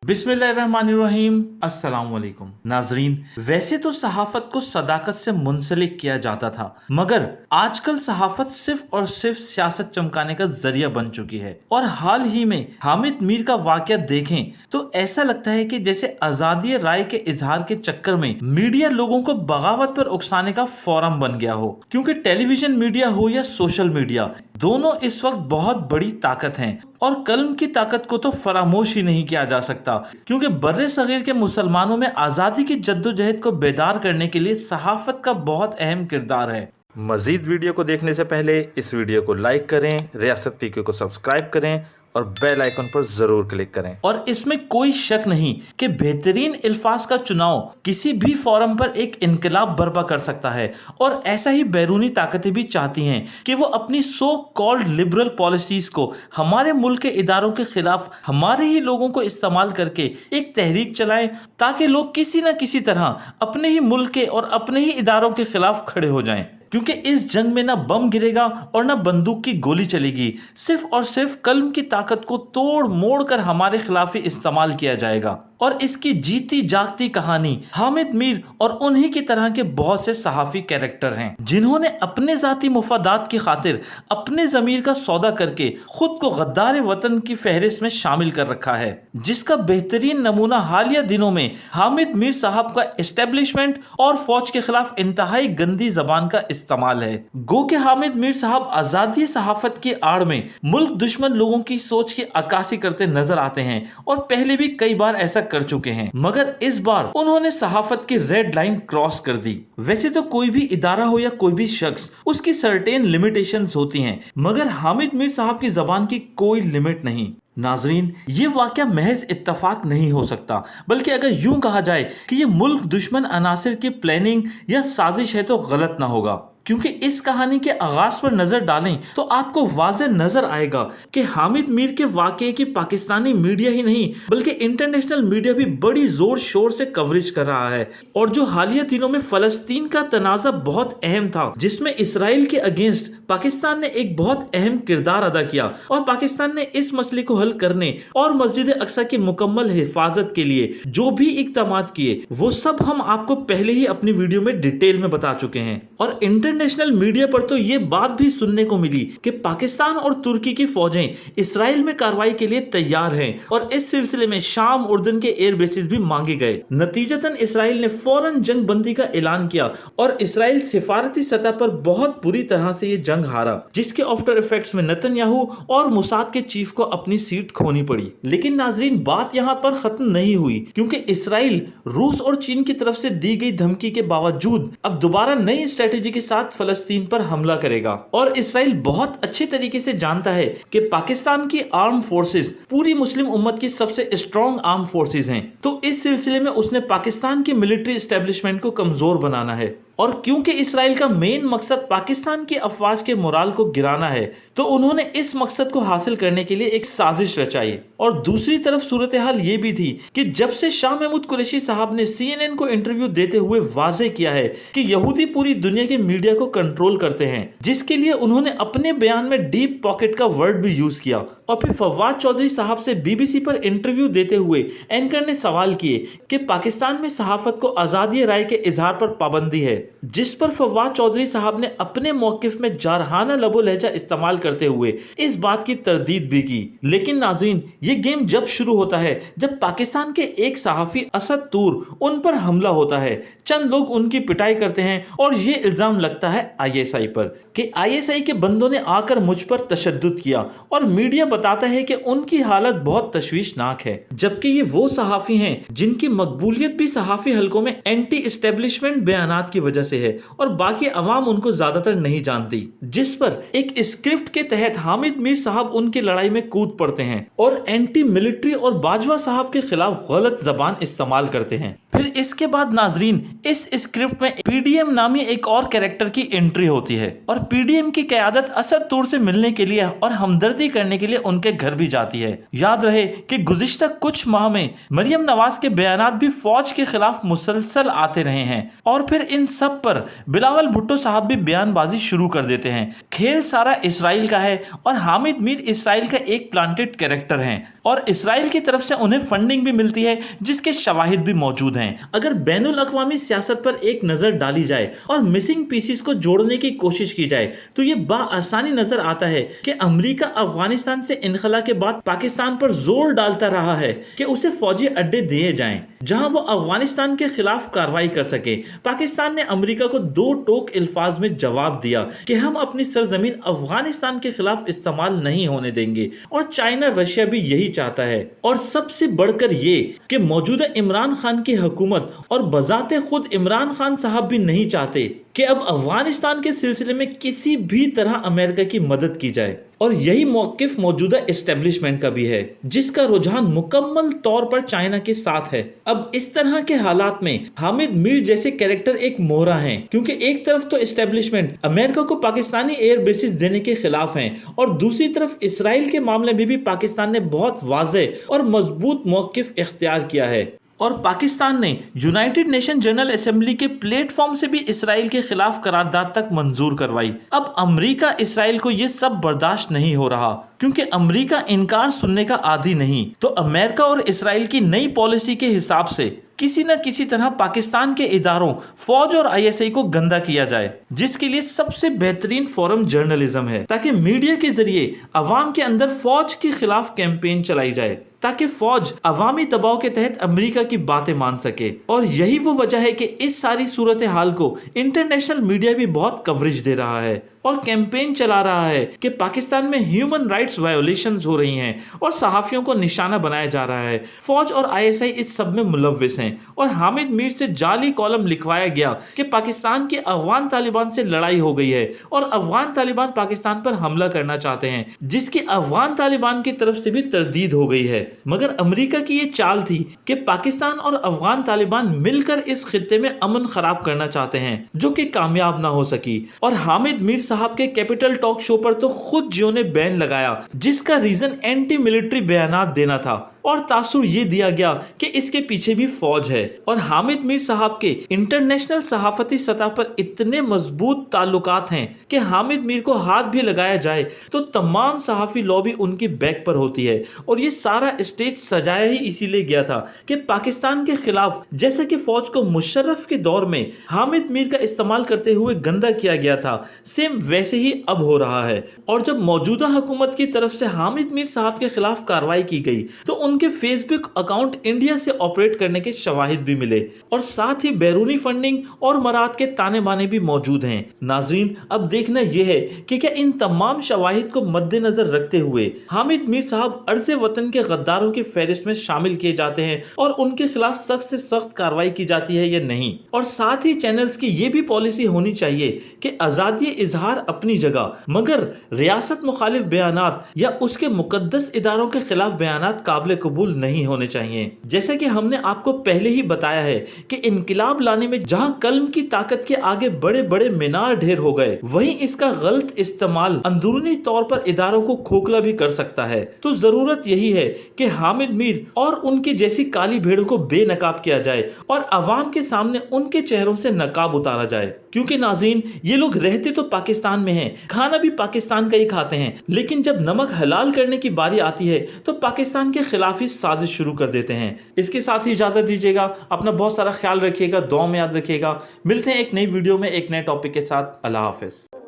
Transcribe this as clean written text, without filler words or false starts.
बिस्मिल्लाहिर्रहमानिर्रहीम, अस्सलाम वालेकुम। नाजरीन, वैसे तो सहाफत को सदाकत से मुंसलिक किया जाता था, मगर आजकल सहाफत सिर्फ और सिर्फ सियासत चमकाने का जरिया बन चुकी है। और हाल ही में हामिद मीर का वाकया देखें तो ऐसा लगता है कि जैसे आजादी राय के इजहार के चक्कर में मीडिया लोगों को बगावत पर उकसाने का फोरम बन गया हो। क्योंकि टेलीविजन मीडिया हो या सोशल मीडिया, दोनों इस वक्त बहुत बड़ी ताकत हैं और कलम की ताकत को तो फरामोश ही नहीं किया जा सकता। क्योंकि बर्रे सगीर के मुसलमानों में आज़ादी की जद्दोजहद को बेदार करने के लिए सहाफत का बहुत अहम किरदार है। मजीद वीडियो को देखने से पहले इस वीडियो को लाइक करें, रियासत पीके को सब्सक्राइब करें और बेल आइकन पर जरूर क्लिक करें। और इसमें कोई शक नहीं कि बेहतरीन अल्फाज का चुनाव किसी भी फोरम पर एक इनकलाब बर्पा कर सकता है। और ऐसा ही बैरूनी ताकतें भी चाहती हैं कि वो अपनी सो कॉल्ड लिबरल पॉलिसीज को हमारे मुल्क के इदारों के खिलाफ हमारे ही लोगों को इस्तेमाल करके एक तहरीक चलाएं, ताकि लोग किसी न किसी तरह अपने ही मुल्क के और अपने ही इदारों के खिलाफ खड़े हो जाएं। क्योंकि इस जंग में ना बम गिरेगा और ना बंदूक की गोली चलेगी, सिर्फ और सिर्फ कलम की ताकत को तोड़ मोड़ कर हमारे खिलाफ ही इस्तेमाल किया जाएगा। और इसकी जीती जागती कहानी हामिद मीर और उन्हीं की तरह के बहुत से सहाफी कैरेक्टर हैं, जिन्होंने अपने जाती मुफादात की खातिर अपने ज़मीर का सौदा करके खुद को गद्दार वतन की फहरिस्त में शामिल कर रखा है। जिसका बेहतरीन नमूना हालिया दिनों में हामिद मीर साहब का एस्टेब्लिशमेंट और फौज के खिलाफ इंतहाई गंदी जबान का इस्तेमाल है। गो के हामिद मीर साहब आज़ादी सहाफत की आड़ में मुल्क दुश्मन लोगों की सोच की अक्कासी करते नजर आते हैं और पहले भी कई बार ऐसा कर चुके हैं, मगर इस बार उन्होंने सहाफत की रेड लाइन क्रॉस कर दी। वैसे तो कोई भी इदारा हो या कोई भी शख्स, उसकी सर्टेन लिमिटेशंस होती हैं, मगर हामिद मीर साहब की जबान की कोई लिमिट नहीं। नाजरीन, ये वाकया महज इत्तफाक नहीं हो सकता, बल्कि अगर यूं कहा जाए कि ये मुल्क दुश्मन अनासिर की प्लानिंग या साजिश है तो गलत ना होगा। क्योंकि इस कहानी के आगाज पर नजर डालें तो आपको वाज़ेह नजर आएगा कि हामिद मीर के वाकये की पाकिस्तानी मीडिया ही नहीं बल्कि इंटरनेशनल मीडिया भी बड़ी जोर शोर से कवरेज कर रहा है। और जो हालिया दिनों में फलस्तीन का तनाज़ा बहुत अहम था, जिसमें इसराइल के अगेंस्ट पाकिस्तान ने एक बहुत अहम किरदार अदा किया और पाकिस्तान ने इस मसले को हल करने और मस्जिद अक्सा की मुकम्मल हिफाजत के लिए जो भी इक़दामात किए, वो सब हम आपको पहले ही अपनी वीडियो में डिटेल में बता चुके हैं। और इंटरनेशनल मीडिया पर तो ये बात भी सुनने को मिली कि पाकिस्तान और तुर्की की फौजें इसराइल में कार्रवाई के लिए तैयार हैं और इस सिलसिले में शाम उर्दन के एयर बेसिस भी मांगे गए। नतीजतन इसराइल ने फौरन जंग बंदी का ऐलान किया और इसराइल सिफारती सतह पर बहुत बुरी तरह से ये जंग हारा, जिसके आफ्टर इफेक्ट्स में नेतन्याहू और मुसाद के चीफ को अपनी सीट खोनी पड़ी। लेकिन नाजरीन, बात यहाँ पर खत्म नहीं हुई, क्योंकि इसराइल रूस और चीन की तरफ से दी गई धमकी के बावजूद अब दोबारा नई स्ट्रेटेजी के साथ फलस्तीन पर हमला करेगा। और इसराइल बहुत अच्छे तरीके से जानता है कि पाकिस्तान की आर्म फोर्सेस पूरी मुस्लिम उम्मत की सबसे स्ट्रॉन्ग आर्म फोर्सेस हैं, तो इस सिलसिले में उसने पाकिस्तान की मिलिट्री एस्टेब्लिशमेंट को कमजोर बनाना है। और क्योंकि इसराइल का मेन मकसद पाकिस्तान की अफवाज के मोराल को गिराना है, तो उन्होंने इस मकसद को हासिल करने के लिए एक साजिश रचाई। और दूसरी तरफ सूरत हाल ये भी थी कि जब से शाह महमूद कुरैशी साहब ने CNN को इंटरव्यू देते हुए वाजे किया है कि यहूदी पूरी दुनिया के मीडिया को कंट्रोल करते हैं, जिसके लिए उन्होंने अपने बयान में डीप पॉकेट का वर्ड भी यूज किया। और फिर फवाद चौधरी साहब से BBC पर इंटरव्यू देते हुए एंकर ने सवाल किए कि पाकिस्तान में सहाफत को आज़ादी राय के इजहार पर पाबंदी है, जिस पर फवाद चौधरी साहब ने अपने मौकिफ में जारहाना लबो लहजा इस्तेमाल करते हुए इस बात की तरदीद भी की। लेकिन नाज़रीन, ये गेम जब शुरू होता है जब पाकिस्तान के एक सहाफ़ी असद तूर उन पर हमला होता है, चंद लोग उनकी पिटाई करते हैं और ये इल्ज़ाम लगता है ISI पर कि ISI के बंदों ने आकर मुझ पर तशद्दुद किया, और मीडिया बताता है कि उनकी हालत बहुत तशवीशनाक है। जबकि ये वो सहाफ़ी हैं जिनकी मकबूलियत भी सहाफ़ी हलकों में एंटी इस्टेब्लिशमेंट बयानात की वजह से है और बाकी अवाम उनको ज्यादातर नहीं जानती, जिस पर एक स्क्रिप्ट के तहत हामिद मीर साहब उनकी लड़ाई में कूद पड़ते हैं और एंटी मिलिट्री और बाजवा साहब के खिलाफ गलत जबान इस्तेमाल करते हैं। फिर इसके बाद नाजरीन, इस स्क्रिप्ट में PDM नामी एक और कैरेक्टर की एंट्री होती है और PDM की क़यादत असद तूर से मिलने के लिए और हमदर्दी करने के लिए ان کے گھر بھی جاتی ہے۔ یاد رہے کہ گزشتہ کچھ ماہ میں مریم نواز کے بیانات بھی فوج کے خلاف مسلسل آتے رہے ہیں، اور پھر ان سب پر بلاول بھٹو صاحب بھی بیان بازی شروع کر دیتے ہیں۔ کھیل سارا اسرائیل کا ہے اور حامد میر اسرائیل کا ایک پلانٹڈ کیریکٹر ہیں، اور اسرائیل کی طرف سے انہیں فنڈنگ بھی ملتی ہے جس کے شواہد بھی موجود ہیں۔ اگر بین الاقوامی سیاست پر ایک نظر ڈالی جائے اور مسنگ پیسز کو جوڑنے کی کوشش کی جائے تو یہ بآسانی نظر آتا ہے کہ امریکہ افغانستان سے انخلا کے بعد پاکستان پر زور ڈالتا رہا ہے کہ اسے فوجی اڈے دیے جائیں جہاں وہ افغانستان کے خلاف کارروائی کر سکے۔ پاکستان نے امریکہ کو دو ٹوک الفاظ میں جواب دیا کہ ہم اپنی سرزمین افغانستان کے خلاف استعمال نہیں ہونے دیں گے، اور چائنا رشیا بھی یہی چاہتا ہے۔ اور سب سے بڑھ کر یہ کہ موجودہ عمران خان کی حکومت اور بذات خود عمران خان صاحب بھی نہیں چاہتے کہ اب افغانستان کے سلسلے میں کسی بھی طرح امریکہ کی مدد کی جائے، اور یہی موقف موجودہ اسٹیبلشمنٹ کا بھی ہے جس کا رجحان مکمل طور پر چائنا کے ساتھ ہے۔ اب اس طرح کے حالات میں حامد میر جیسے کیریکٹر ایک مہرہ ہیں، کیونکہ ایک طرف تو اسٹیبلشمنٹ امریکہ کو پاکستانی ایئر بیسز دینے کے خلاف ہیں، اور دوسری طرف اسرائیل کے معاملے میں بھی پاکستان نے بہت واضح اور مضبوط موقف اختیار کیا ہے، اور پاکستان نے یونائیٹڈ نیشن جنرل اسمبلی کے پلیٹ فارم سے بھی اسرائیل کے خلاف قرارداد تک منظور کروائی۔ اب امریکہ اسرائیل کو یہ سب برداشت نہیں ہو رہا، کیونکہ امریکہ انکار سننے کا عادی نہیں، تو امریکہ اور اسرائیل کی نئی پالیسی کے حساب سے کسی نہ کسی طرح پاکستان کے اداروں، فوج اور ISI کو گندا کیا جائے، جس کے لیے سب سے بہترین فورم جرنلزم ہے، تاکہ میڈیا کے ذریعے عوام کے اندر فوج کے خلاف کیمپین چلائی جائے، تاکہ فوج عوامی دباؤ کے تحت امریکہ کی باتیں مان سکے۔ اور یہی وہ وجہ ہے کہ اس ساری صورتحال کو انٹرنیشنل میڈیا بھی بہت کوریج دے رہا ہے اور کیمپین چلا رہا ہے کہ پاکستان میں ہیومن رائٹس وائیولیشنز ہو رہی ہیں اور صحافیوں کو نشانہ بنایا جا رہا ہے۔ فوج اور ISI اس سب میں ملوث ہیں، اور حامد میر سے جعلی کالم لکھوایا گیا کہ پاکستان کے افغان طالبان سے لڑائی ہو گئی ہے اور افغان طالبان پاکستان پر حملہ کرنا چاہتے ہیں، جس کی افغان طالبان کی طرف سے بھی تردید ہو گئی ہے۔ مگر امریکہ کی یہ چال تھی کہ پاکستان اور افغان طالبان مل کر اس خطے میں امن خراب کرنا چاہتے ہیں، جو کہ کامیاب نہ ہو سکی، اور حامد میر صاحب کے کیپٹل ٹاک شو پر تو خود جیو نے بین لگایا، جس کا ریزن اینٹی ملٹری بیانات دینا تھا، اور تاثر یہ دیا گیا کہ اس کے پیچھے بھی فوج ہے۔ اور حامد میر صاحب کے انٹرنیشنل صحافتی سطح پر اتنے مضبوط تعلقات ہیں کہ حامد میر کو ہاتھ بھی لگایا جائے تو تمام صحافی لابی ان کی بیک پر ہوتی ہے، اور یہ سارا اسٹیج سجایا ہی اسی لیے گیا تھا کہ پاکستان کے خلاف جیسا کہ فوج کو مشرف کے دور میں حامد میر کا استعمال کرتے ہوئے گندا کیا گیا تھا، سیم ویسے ہی اب ہو رہا ہے۔ اور جب موجودہ حکومت کی طرف سے حامد میر صاحب کے خلاف کارروائی کی گئی تو ان کے فیس بک اکاؤنٹ انڈیا سے آپریٹ کرنے کے شواہد بھی ملے، اور ساتھ ہی بیرونی فنڈنگ اور مراد کے تانے بانے بھی موجود ہیں۔ ناظرین، اب دیکھنا یہ ہے کہ کیا ان تمام شواہد کو مد نظر رکھتے ہوئے حامد میر صاحب ارض وطن کے غداروں کی فہرست میں شامل کیے جاتے ہیں اور ان کے خلاف سخت سے سخت کارروائی کی جاتی ہے یا نہیں۔ اور ساتھ ہی چینلز کی یہ بھی پالیسی ہونی چاہیے کہ آزادی اظہار اپنی جگہ، مگر ریاست مخالف بیانات یا اس کے مقدس اداروں کے خلاف بیانات قابل قبول نہیں ہونے چاہیے۔ جیسا کہ ہم نے آپ کو پہلے ہی بتایا ہے کہ انقلاب لانے میں جہاں قلم کی طاقت کے آگے بڑے بڑے مینار ڈھیر ہو گئے، وہیں اس کا غلط استعمال اندرونی طور پر اداروں کو کھوکھلا بھی کر سکتا ہے۔ تو ضرورت یہی ہے کہ حامد میر اور ان کی جیسی کالی بھیڑوں کو بے نقاب کیا جائے اور عوام کے سامنے ان کے چہروں سے نقاب اتارا جائے، کیونکہ ناظرین، یہ لوگ رہتے تو پاکستان میں ہیں، کھانا بھی پاکستان کا ہی کھاتے ہیں، لیکن جب نمک حلال کرنے کی باری آتی ہے تو پاکستان کے خلاف ہی سازش شروع کر دیتے ہیں۔ اس کے ساتھ ہی اجازت دیجیے گا، اپنا بہت سارا خیال رکھیے گا، دعا میں یاد رکھیے گا۔ ملتے ہیں ایک نئی ویڈیو میں ایک نئے ٹاپک کے ساتھ۔ اللہ حافظ۔